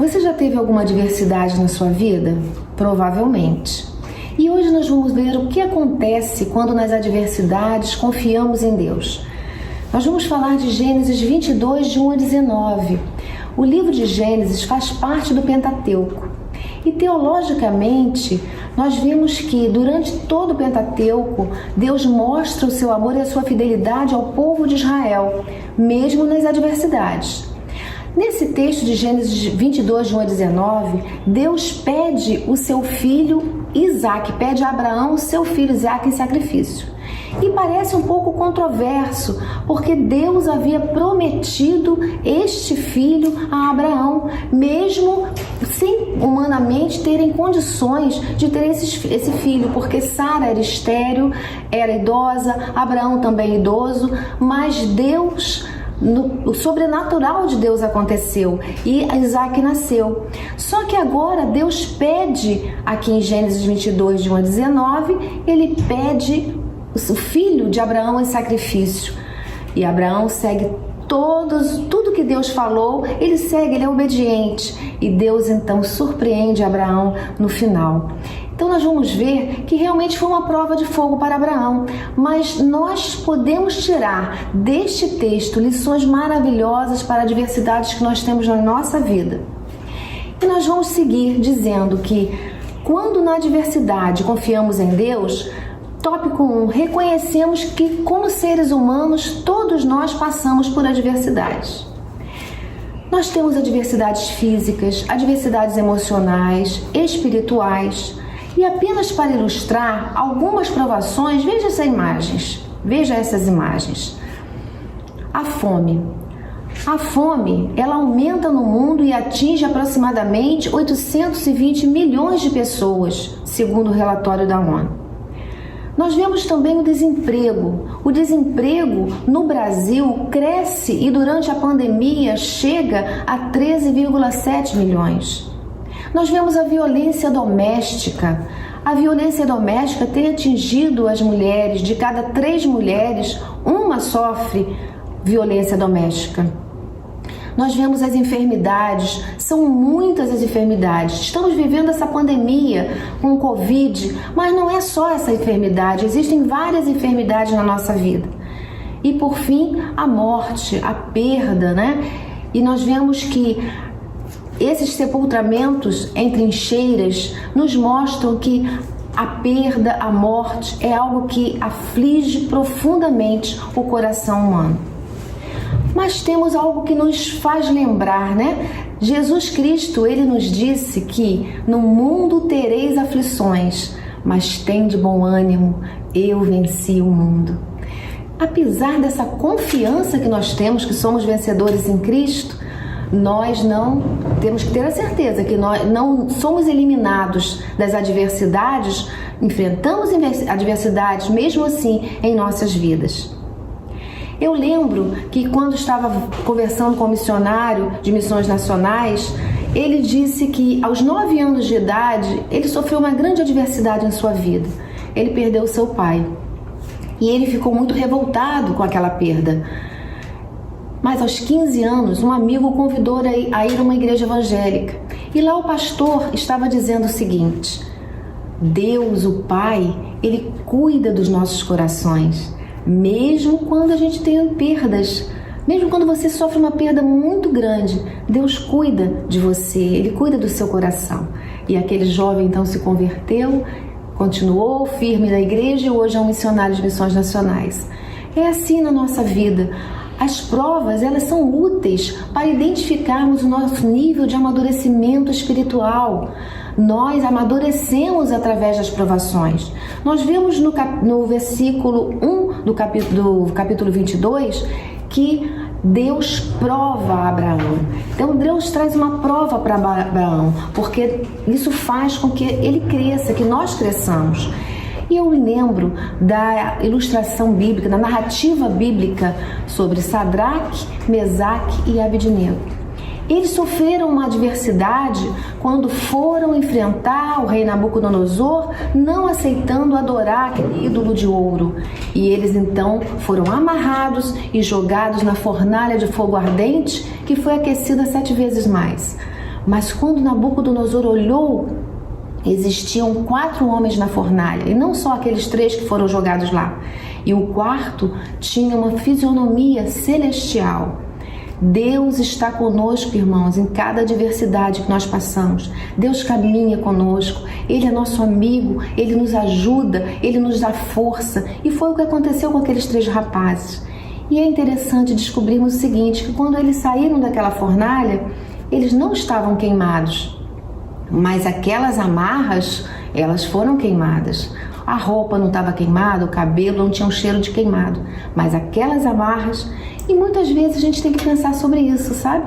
Você já teve alguma adversidade na sua vida? Provavelmente. E hoje nós vamos ver o que acontece quando nas adversidades confiamos em Deus. Nós vamos falar de Gênesis 22, de 1 a 19. O livro de Gênesis faz parte do Pentateuco. E teologicamente, nós vemos que durante todo o Pentateuco, Deus mostra o seu amor e a sua fidelidade ao povo de Israel, mesmo nas adversidades. Nesse texto de Gênesis 22, de 1 a 19, Deus pede o seu filho Isaac, pede a Abraão o seu filho Isaac em sacrifício. E parece um pouco controverso, porque Deus havia prometido este filho a Abraão, mesmo sem humanamente terem condições de ter esse filho, porque Sara era estéril, era idosa, Abraão também idoso, mas Deus... O sobrenatural de Deus aconteceu e Isaac nasceu. Só que agora Deus pede, aqui em Gênesis 22, de 1 a 19, ele pede o filho de Abraão em sacrifício. E Abraão segue tudo que Deus falou, ele segue, ele é obediente. E Deus então surpreende Abraão no final. Então nós vamos ver que realmente foi uma prova de fogo para Abraão, mas nós podemos tirar deste texto lições maravilhosas para adversidades que nós temos na nossa vida. E nós vamos seguir dizendo que quando na adversidade confiamos em Deus, tópico 1, reconhecemos que como seres humanos todos nós passamos por adversidades. Nós temos adversidades físicas, adversidades emocionais, espirituais. E apenas para ilustrar algumas provações, veja essas imagens. A fome. A fome, ela aumenta no mundo e atinge aproximadamente 820 milhões de pessoas, segundo o relatório da ONU. Nós vemos também o desemprego. O desemprego no Brasil cresce e durante a pandemia chega a 13,7 milhões. Nós vemos a violência doméstica. A violência doméstica tem atingido as mulheres. De cada 3 mulheres, uma sofre violência doméstica. Nós vemos as enfermidades, são muitas as enfermidades. Estamos vivendo essa pandemia com o Covid, mas não é só essa enfermidade, existem várias enfermidades na nossa vida. E por fim, a morte, a perda, né? E nós vemos que esses sepultamentos em trincheiras nos mostram que a perda, a morte é algo que aflige profundamente o coração humano. Mas temos algo que nos faz lembrar, né? Jesus Cristo, ele nos disse que no mundo tereis aflições, mas tende bom ânimo, eu venci o mundo. Apesar dessa confiança que nós temos, que somos vencedores em Cristo, nós não temos que ter a certeza que nós não somos eliminados das adversidades, enfrentamos adversidades mesmo assim em nossas vidas. Eu lembro que quando estava conversando com um missionário de missões nacionais, ele disse que aos 9 anos de idade ele sofreu uma grande adversidade em sua vida. Ele perdeu seu pai e ele ficou muito revoltado com aquela perda. Mas aos 15 anos, um amigo o convidou a ir a uma igreja evangélica. E lá o pastor estava dizendo o seguinte: Deus, o Pai, Ele cuida dos nossos corações, mesmo quando a gente tem perdas. Mesmo quando você sofre uma perda muito grande, Deus cuida de você, Ele cuida do seu coração. E aquele jovem então se converteu, continuou firme na igreja e hoje é um missionário de missões nacionais. É assim na nossa vida. As provas, elas são úteis para identificarmos o nosso nível de amadurecimento espiritual. Nós amadurecemos através das provações. Nós vemos no versículo 1 do capítulo 22 que Deus prova Abraão. Então Deus traz uma prova para Abraão, porque isso faz com que ele cresça, que nós cresçamos. E eu lembro da ilustração bíblica, da narrativa bíblica sobre Sadraque, Mesaque e Abednego. Eles sofreram uma adversidade quando foram enfrentar o rei Nabucodonosor, não aceitando adorar aquele ídolo de ouro. E eles então foram amarrados e jogados na fornalha de fogo ardente, que foi aquecida 7 vezes mais. Mas quando Nabucodonosor olhou, existiam 4 homens na fornalha, e não só aqueles 3 que foram jogados lá. E o quarto tinha uma fisionomia celestial. Deus está conosco, irmãos, em cada adversidade que nós passamos. Deus caminha conosco, Ele é nosso amigo, Ele nos ajuda, Ele nos dá força. E foi o que aconteceu com aqueles 3 rapazes. E é interessante descobrirmos o seguinte, que quando eles saíram daquela fornalha, eles não estavam queimados, mas aquelas amarras, elas foram queimadas. A roupa não estava queimada, o cabelo não tinha um cheiro de queimado, mas aquelas amarras. E muitas vezes a gente tem que pensar sobre isso, sabe?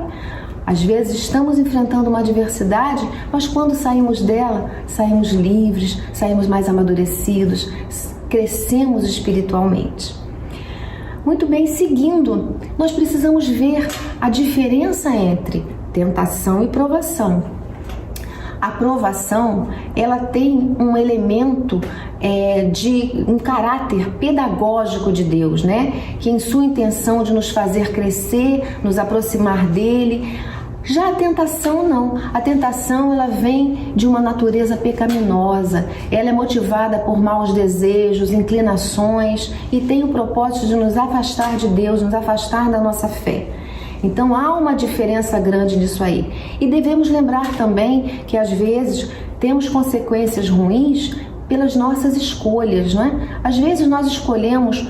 Às vezes estamos enfrentando uma adversidade, mas quando saímos dela, saímos livres, saímos mais amadurecidos, crescemos espiritualmente. Muito bem, seguindo, nós precisamos ver a diferença entre tentação e provação. A provação, ela tem um elemento de um caráter pedagógico de Deus, né? Que em sua intenção de nos fazer crescer, nos aproximar dele. Já a tentação não. A tentação, ela vem de uma natureza pecaminosa. Ela é motivada por maus desejos, inclinações e tem o propósito de nos afastar de Deus, nos afastar da nossa fé. Então há uma diferença grande nisso aí. E devemos lembrar também que às vezes temos consequências ruins pelas nossas escolhas, não é? Às vezes nós escolhemos,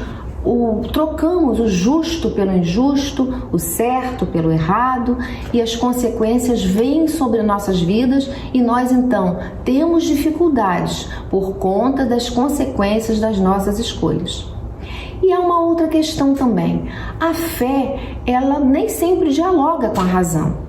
trocamos o justo pelo injusto, o certo pelo errado, e as consequências vêm sobre nossas vidas e nós então temos dificuldades por conta das consequências das nossas escolhas. E há uma outra questão também. A fé, ela nem sempre dialoga com a razão.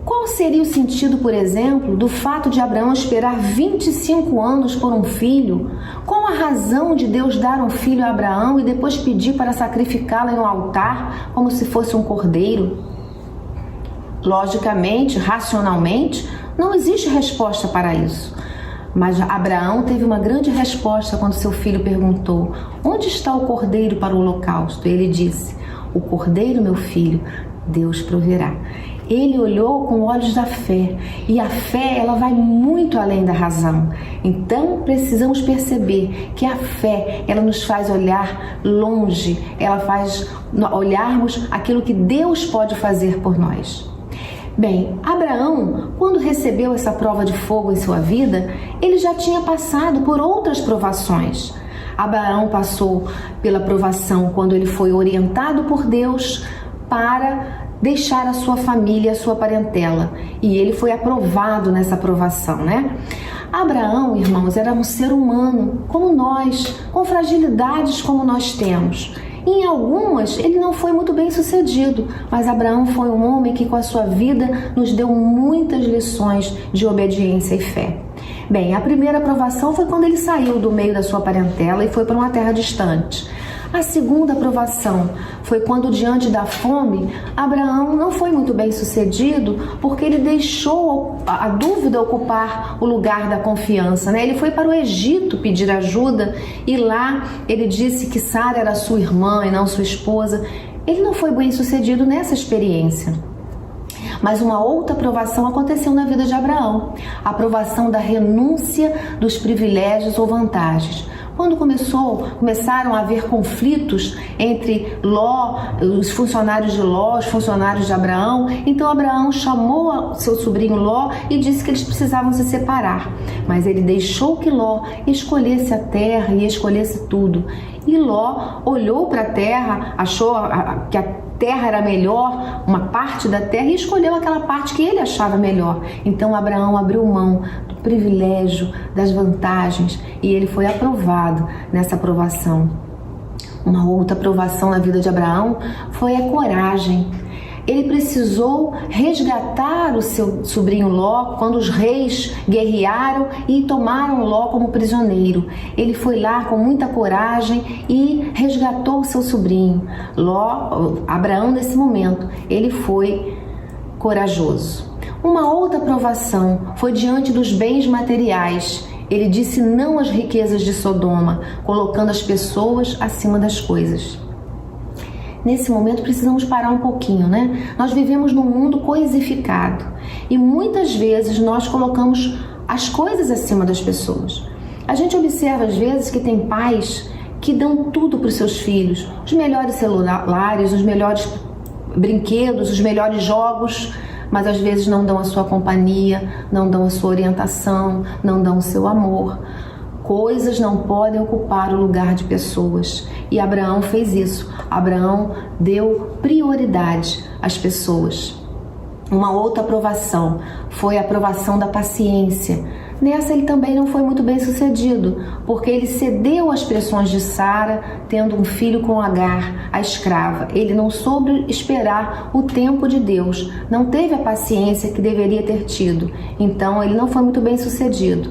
Qual seria o sentido, por exemplo, do fato de Abraão esperar 25 anos por um filho? Qual a razão de Deus dar um filho a Abraão e depois pedir para sacrificá-lo em um altar como se fosse um cordeiro? Logicamente, racionalmente, não existe resposta para isso. Mas Abraão teve uma grande resposta quando seu filho perguntou: onde está o cordeiro para o holocausto? Ele disse: o cordeiro, meu filho, Deus proverá. Ele olhou com olhos da fé, e a fé, ela vai muito além da razão. Então precisamos perceber que a fé, ela nos faz olhar longe, ela faz olharmos aquilo que Deus pode fazer por nós. Bem, Abraão, quando recebeu essa prova de fogo em sua vida, ele já tinha passado por outras provações. Abraão passou pela provação quando ele foi orientado por Deus para deixar a sua família, a sua parentela, e ele foi aprovado nessa provação, né? Abraão, irmãos, era um ser humano como nós, com fragilidades como nós temos. Em algumas, ele não foi muito bem sucedido, mas Abraão foi um homem que com a sua vida nos deu muitas lições de obediência e fé. Bem, a primeira provação foi quando ele saiu do meio da sua parentela e foi para uma terra distante. A segunda provação foi quando, diante da fome, Abraão não foi muito bem sucedido porque ele deixou a dúvida ocupar o lugar da confiança, né? Ele foi para o Egito pedir ajuda e lá ele disse que Sara era sua irmã e não sua esposa. Ele não foi bem sucedido nessa experiência. Mas uma outra provação aconteceu na vida de Abraão, a provação da renúncia dos privilégios ou vantagens. Quando começaram a haver conflitos entre Ló, os funcionários de Ló, os funcionários de Abraão, então Abraão chamou seu sobrinho Ló e disse que eles precisavam se separar. Mas ele deixou que Ló escolhesse a terra e escolhesse tudo. E Ló olhou para a terra, achou que a terra era melhor, uma parte da terra, e escolheu aquela parte que ele achava melhor. Então Abraão abriu mão do privilégio, das vantagens, e ele foi aprovado nessa aprovação. Uma outra aprovação na vida de Abraão foi a coragem. Ele precisou resgatar o seu sobrinho Ló quando os reis guerrearam e tomaram Ló como prisioneiro. Ele foi lá com muita coragem e resgatou o seu sobrinho. Abraão, nesse momento, ele foi corajoso. Uma outra provação foi diante dos bens materiais. Ele disse não às riquezas de Sodoma, colocando as pessoas acima das coisas. nesse momento precisamos parar um pouquinho, né? Nós vivemos num mundo coisificado e muitas vezes nós colocamos as coisas acima das pessoas. A gente observa às vezes que tem pais que dão tudo para os seus filhos, os melhores celulares, os melhores brinquedos, os melhores jogos, mas às vezes não dão a sua companhia, não dão a sua orientação, não dão o seu amor. Coisas não podem ocupar o lugar de pessoas. E Abraão fez isso. Abraão deu prioridade às pessoas. Uma outra aprovação foi a aprovação da paciência. Nessa ele também não foi muito bem sucedido, porque ele cedeu às pressões de Sara, tendo um filho com Agar, a escrava. Ele não soube esperar o tempo de Deus, não teve a paciência que deveria ter tido. Então ele não foi muito bem sucedido.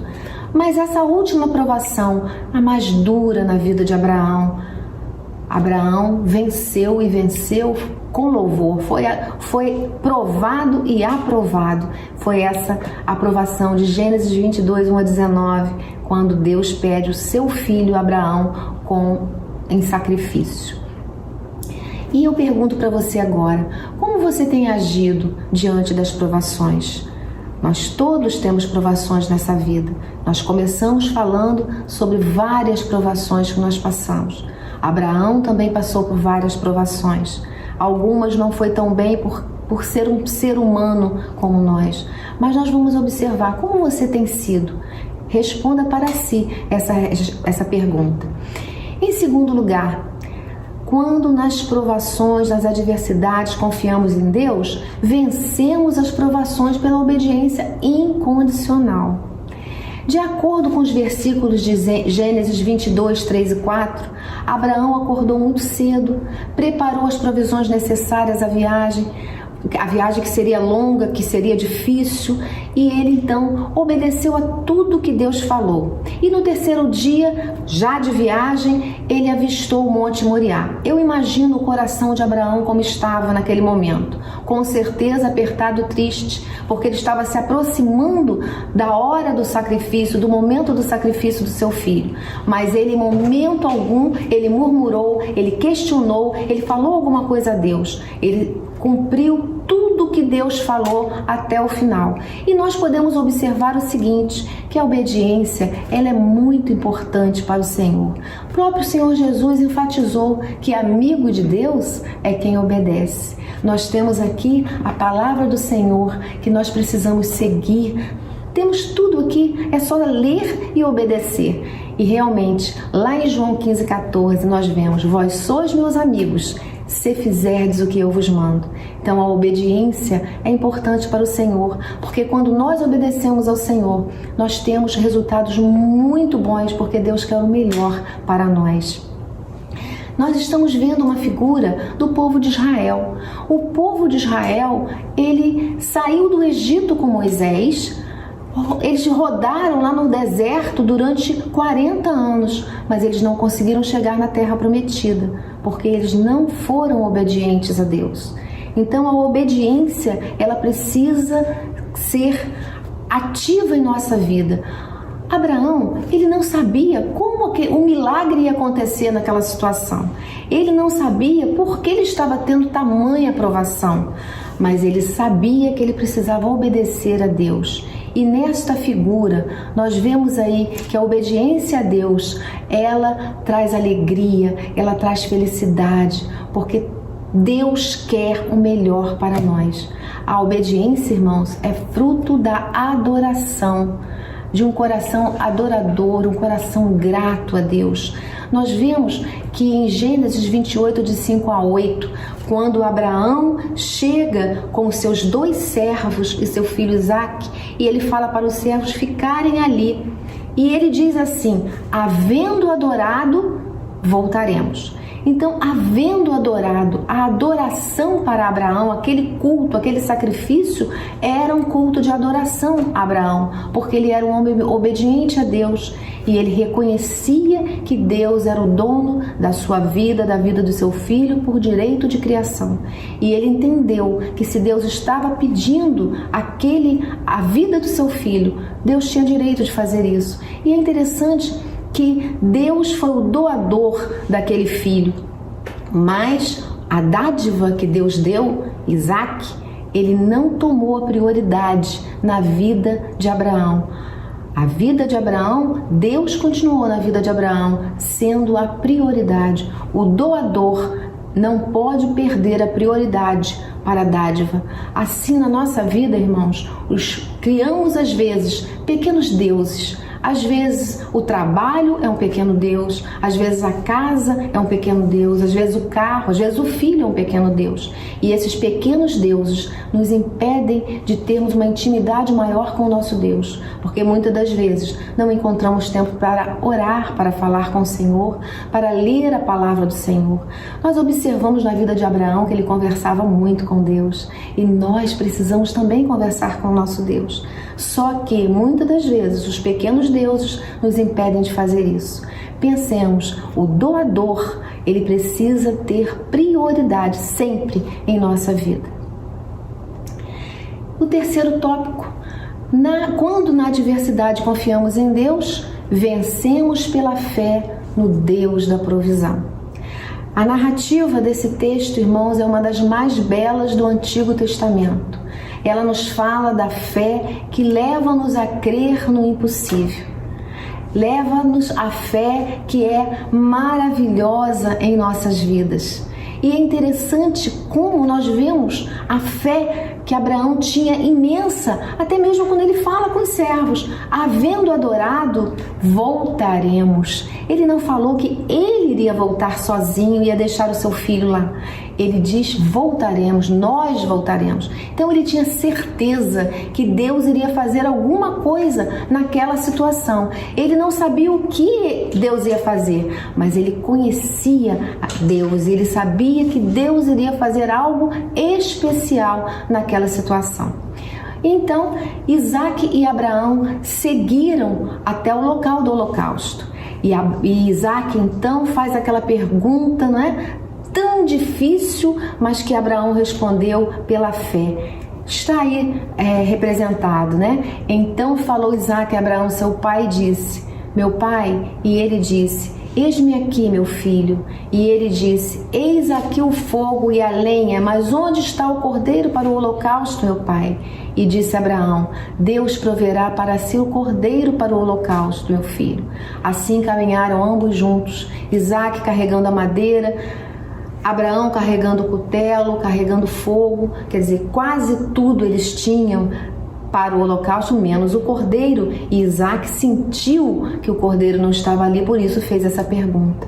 Mas essa última provação, a mais dura na vida de Abraão, Abraão venceu e venceu com louvor, foi provado e aprovado. Foi essa aprovação de Gênesis 22, 1 a 19, quando Deus pede o seu filho Abraão em sacrifício. E eu pergunto para você agora, como você tem agido diante das provações? Nós todos temos provações nessa vida. Nós começamos falando sobre várias provações que nós passamos. Abraão também passou por várias provações. Algumas não foi tão bem por ser um ser humano como nós. Mas nós vamos observar como você tem sido. Responda para si essa pergunta. Em segundo lugar, quando nas provações, nas adversidades, confiamos em Deus, vencemos as provações pela obediência incondicional. De acordo com os versículos de Gênesis 22, 3 e 4, Abraão acordou muito cedo, preparou as provisões necessárias à viagem que seria longa, que seria difícil, e ele então obedeceu a tudo que Deus falou. E no terceiro dia, já de viagem, ele avistou o Monte Moriá. Eu imagino o coração de Abraão como estava naquele momento, com certeza apertado e triste, porque ele estava se aproximando da hora do sacrifício, do momento do sacrifício do seu filho. Mas ele, em momento algum, ele murmurou, ele questionou, ele falou alguma coisa a Deus. Ele cumpriu tudo que Deus falou até o final. E nós podemos observar o seguinte, que a obediência, ela é muito importante para o Senhor. O próprio Senhor Jesus enfatizou que amigo de Deus é quem obedece. Nós temos aqui a palavra do Senhor que nós precisamos seguir. Temos tudo aqui, é só ler e obedecer. E realmente, lá em João 15,14, nós vemos: vós sois meus amigos, se fizerdes o que eu vos mando. Então a obediência é importante para o Senhor, porque quando nós obedecemos ao Senhor, nós temos resultados muito bons, porque Deus quer o melhor para nós. Nós estamos vendo uma figura do povo de Israel. O povo de Israel, ele saiu do Egito com Moisés. Eles rodaram lá no deserto durante 40 anos, mas eles não conseguiram chegar na terra prometida, porque eles não foram obedientes a Deus. Então a obediência, ela precisa ser ativa em nossa vida. Abraão, ele não sabia como que o milagre ia acontecer naquela situação. Ele não sabia por que ele estava tendo tamanha provação, mas ele sabia que ele precisava obedecer a Deus. E nesta figura, nós vemos aí que a obediência a Deus, ela traz alegria, ela traz felicidade, porque Deus quer o melhor para nós. A obediência, irmãos, é fruto da adoração, de um coração adorador, um coração grato a Deus. Nós vemos que em Gênesis 28, de 5 a 8, quando Abraão chega com os seus 2 servos e seu filho Isaque, e ele fala para os servos ficarem ali. E ele diz assim: havendo adorado, voltaremos. Então, havendo adorado, a adoração para Abraão, aquele culto, aquele sacrifício, era um culto de adoração a Abraão, porque ele era um homem obediente a Deus e ele reconhecia que Deus era o dono da sua vida, da vida do seu filho, por direito de criação. E ele entendeu que se Deus estava pedindo a vida do seu filho, Deus tinha direito de fazer isso. E é interessante que Deus foi o doador daquele filho. Mas a dádiva que Deus deu, Isaque, ele não tomou a prioridade na vida de Abraão. A vida de Abraão, Deus continuou na vida de Abraão, sendo a prioridade. O doador não pode perder a prioridade para a dádiva. Assim, na nossa vida, irmãos, criamos às vezes pequenos deuses. Às vezes o trabalho é um pequeno Deus, às vezes a casa é um pequeno Deus, às vezes o carro, às vezes o filho é um pequeno Deus. E esses pequenos deuses nos impedem de termos uma intimidade maior com o nosso Deus, porque muitas das vezes não encontramos tempo para orar, para falar com o Senhor, para ler a palavra do Senhor. Nós observamos na vida de Abraão que ele conversava muito com Deus, e nós precisamos também conversar com o nosso Deus. Só que muitas das vezes os pequenos deuses nos impedem de fazer isso. Pensemos, o doador, ele precisa ter prioridade sempre em nossa vida. O terceiro tópico, quando na adversidade confiamos em Deus, vencemos pela fé no Deus da provisão. A narrativa desse texto, irmãos, é uma das mais belas do Antigo Testamento. Ela nos fala da fé que leva-nos a crer no impossível. Leva-nos à fé que é maravilhosa em nossas vidas. E é interessante como nós vemos a fé que Abraão tinha imensa, até mesmo quando ele fala com os servos: havendo adorado, voltaremos. Ele não falou que ele iria voltar sozinho e ia deixar o seu filho lá. Ele diz: voltaremos, nós voltaremos. Então ele tinha certeza que Deus iria fazer alguma coisa naquela situação. Ele não sabia o que Deus ia fazer, mas ele conhecia Deus, ele sabia que Deus iria fazer algo especial naquela situação. Então, Isaque e Abraão seguiram até o local do holocausto. E Isaque então faz aquela pergunta, não é? Tão difícil, mas que Abraão respondeu pela fé. Está aí representado, né? Então falou Isaque a Abraão, seu pai, e disse: meu pai? E ele disse: eis-me aqui, meu filho. E ele disse: eis aqui o fogo e a lenha, mas onde está o cordeiro para o holocausto, meu pai? E disse Abraão: Deus proverá para si o cordeiro para o holocausto, meu filho. Assim caminharam ambos juntos, Isaque carregando a madeira, Abraão carregando o cutelo, carregando fogo, quer dizer, quase tudo eles tinham para o holocausto, menos o cordeiro. E Isaque sentiu que o cordeiro não estava ali, por isso fez essa pergunta.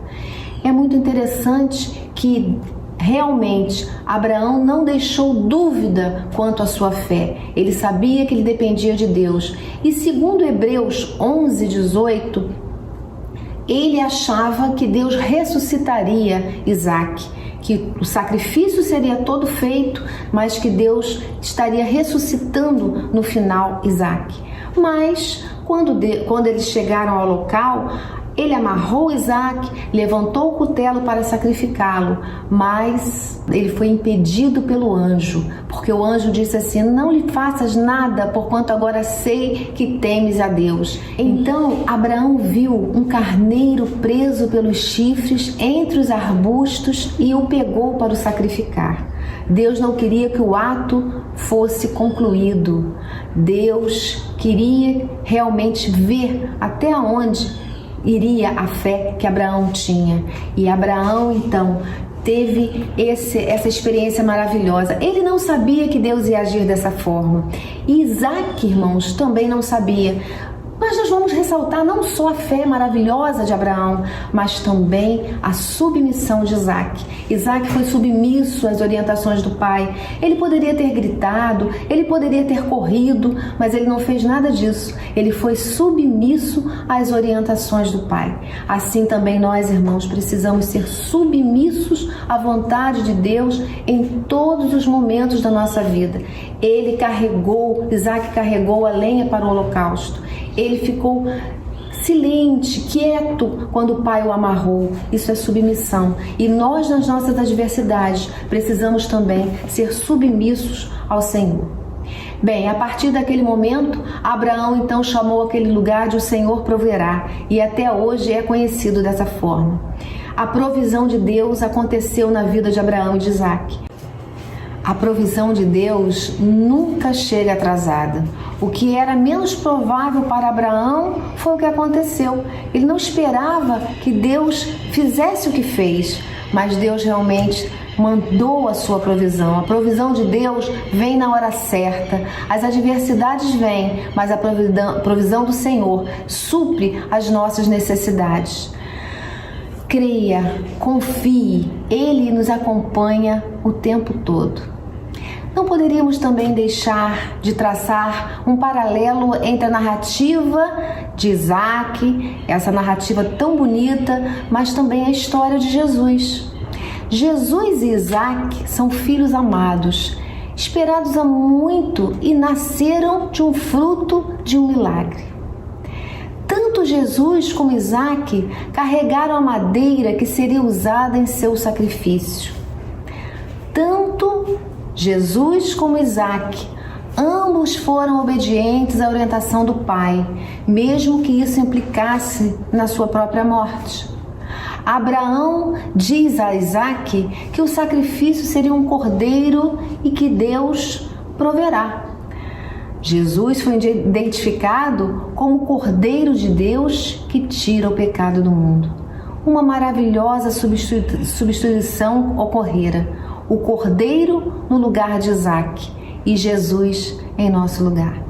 É muito interessante que realmente Abraão não deixou dúvida quanto à sua fé. Ele sabia que ele dependia de Deus. E segundo Hebreus 11:18, ele achava que Deus ressuscitaria Isaque, que o sacrifício seria todo feito, mas que Deus estaria ressuscitando no final Isaque. Mas quando eles chegaram ao local, ele amarrou Isaque, levantou o cutelo para sacrificá-lo, mas ele foi impedido pelo anjo, porque o anjo disse assim: não lhe faças nada, porquanto agora sei que temes a Deus. Então Abraão viu um carneiro preso pelos chifres entre os arbustos e o pegou para o sacrificar. Deus não queria que o ato fosse concluído. Deus queria realmente ver até onde iria a fé que Abraão tinha. E Abraão então teve essa experiência maravilhosa. Ele não sabia que Deus ia agir dessa forma. E Isaque, irmãos, também não sabia. Mas nós vamos ressaltar não só a fé maravilhosa de Abraão, mas também a submissão de Isaque. Isaque foi submisso às orientações do pai. Ele poderia ter gritado, ele poderia ter corrido, mas ele não fez nada disso. Ele foi submisso às orientações do pai. Assim também nós, irmãos, precisamos ser submissos à vontade de Deus em todos os momentos da nossa vida. Isaque carregou a lenha para o holocausto. Ele ficou silente, quieto quando o pai o amarrou. Isso é submissão. E nós, nas nossas adversidades, precisamos também ser submissos ao Senhor. Bem, a partir daquele momento, Abraão então chamou aquele lugar de o Senhor proverá, e até hoje é conhecido dessa forma. a provisão de Deus aconteceu na vida de Abraão e de Isaque. A provisão de Deus nunca chega atrasada. O que era menos provável para Abraão foi o que aconteceu. Ele não esperava que Deus fizesse o que fez, mas Deus realmente mandou a sua provisão. A provisão de Deus vem na hora certa. As adversidades vêm, mas a provisão do Senhor supre as nossas necessidades. Creia, confie, Ele nos acompanha o tempo todo. Não poderíamos também deixar de traçar um paralelo entre a narrativa de Isaque, essa narrativa tão bonita, mas também a história de Jesus. Jesus e Isaque são filhos amados, esperados há muito e nasceram de um fruto de um milagre. Tanto Jesus como Isaque carregaram a madeira que seria usada em seu sacrifício. Tanto Jesus como Isaque, ambos foram obedientes à orientação do Pai, mesmo que isso implicasse na sua própria morte. Abraão diz a Isaque que o sacrifício seria um cordeiro e que Deus proverá. Jesus foi identificado como o Cordeiro de Deus que tira o pecado do mundo. Uma maravilhosa substituição ocorrera. O Cordeiro no lugar de Isaque e Jesus em nosso lugar.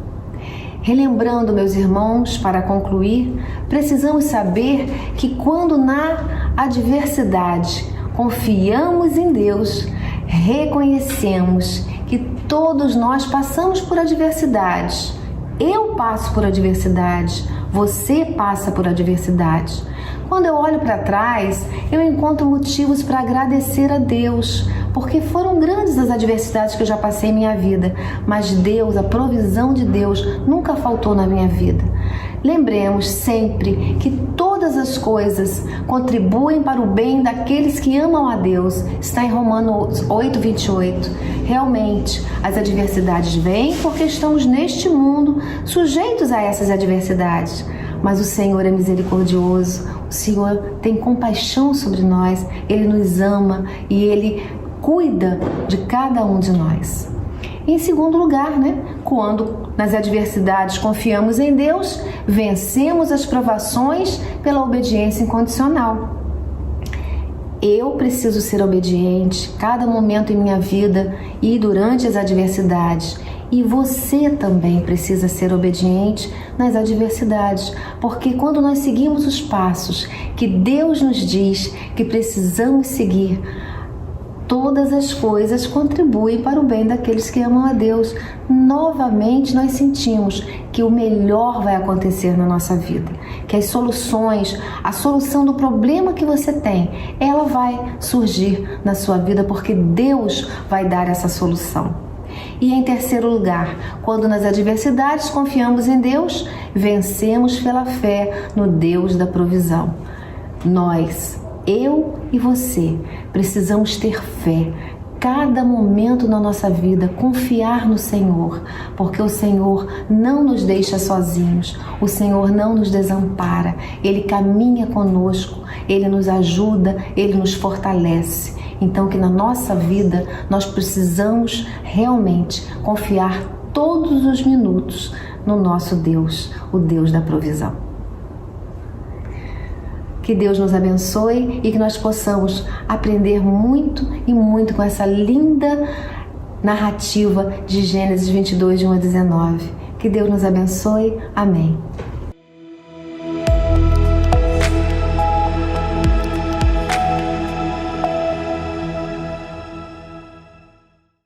Relembrando, meus irmãos, para concluir, precisamos saber que quando na adversidade confiamos em Deus, reconhecemos que todos nós passamos por adversidades. Eu passo por adversidade, você passa por adversidade. Quando eu olho para trás, eu encontro motivos para agradecer a Deus, porque foram grandes as adversidades que eu já passei em minha vida, mas Deus, a provisão de Deus, nunca faltou na minha vida. Lembremos sempre que todas as coisas contribuem para o bem daqueles que amam a Deus. Está em Romanos 8:28. Realmente, as adversidades vêm porque estamos neste mundo sujeitos a essas adversidades. Mas o Senhor é misericordioso, o Senhor tem compaixão sobre nós, Ele nos ama e Ele cuida de cada um de nós. Em segundo lugar, quando nas adversidades confiamos em Deus, vencemos as provações pela obediência incondicional. Eu preciso ser obediente cada momento em minha vida e durante as adversidades. E você também precisa ser obediente nas adversidades, porque quando nós seguimos os passos que Deus nos diz que precisamos seguir, todas as coisas contribuem para o bem daqueles que amam a Deus. Novamente nós sentimos que o melhor vai acontecer na nossa vida, que as soluções, a solução do problema que você tem, ela vai surgir na sua vida, porque Deus vai dar essa solução. E em terceiro lugar, quando nas adversidades confiamos em Deus, vencemos pela fé no Deus da provisão. Nós, eu e você, precisamos ter fé. Cada momento na nossa vida, confiar no Senhor, porque o Senhor não nos deixa sozinhos, o Senhor não nos desampara, Ele caminha conosco, Ele nos ajuda, Ele nos fortalece. Então, que na nossa vida nós precisamos realmente confiar todos os minutos no nosso Deus, o Deus da provisão. Que Deus nos abençoe e que nós possamos aprender muito e muito com essa linda narrativa de Gênesis 22, de 1 a 19. Que Deus nos abençoe. Amém.